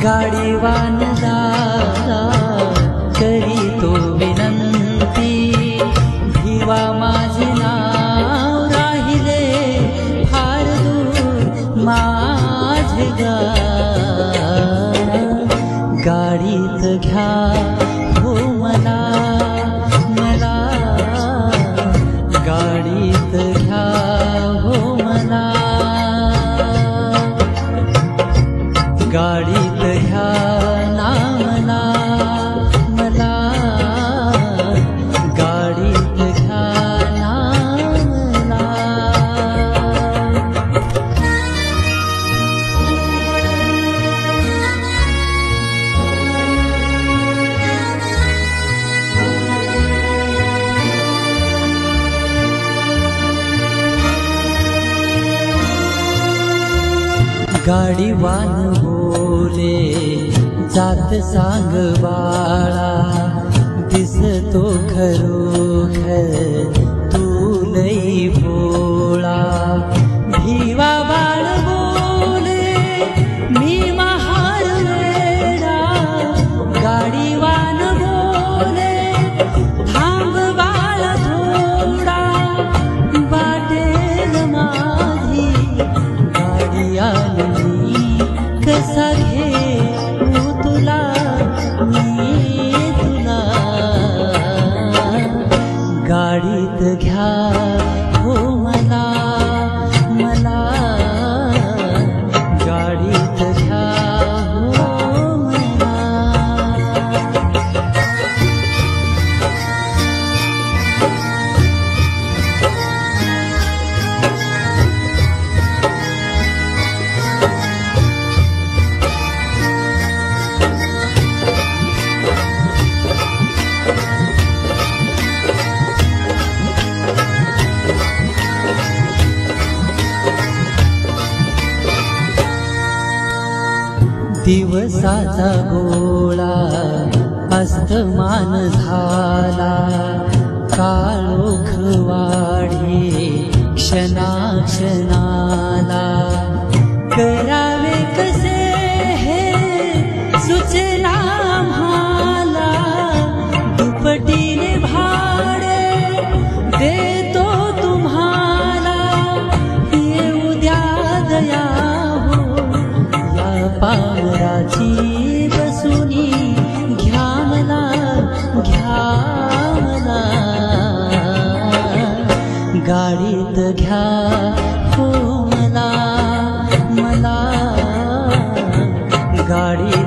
गाडीवान दादा करीतो विनंती, भिवा माझे नाव राहिले फार दूर माझे गाडीत घ्या हो मला मला, गाडीत घ्या हो मला, गाडीत घ्या ना मला मला, गाडीत घ्या ना मला। गाडीवान बोले जात सांग बाळा, दिसतो खरोखर तू लई भोळा। भिवा बाळ बोले मी महार वेडा, गाडीवान बोले थांब बाळ थोडा, वाटेल माझी गाडी आली कसा घेऊ तुला मी तुला, गाडीत घ्या हो मला मला, गाडीत घ्या हो मला। दिवसाचा गोळा अस्तमान झाला, काळोख वाढे क्षणा क्षणाला, करावे कसे हे सुचेना आम्हाला, दुपटीने भाडे देतो तुम्हाला, येऊ द्या दया पामराची बसुनी, घ्या मला घ्या मला, गाडीत घ्या हो मला मला, गाडी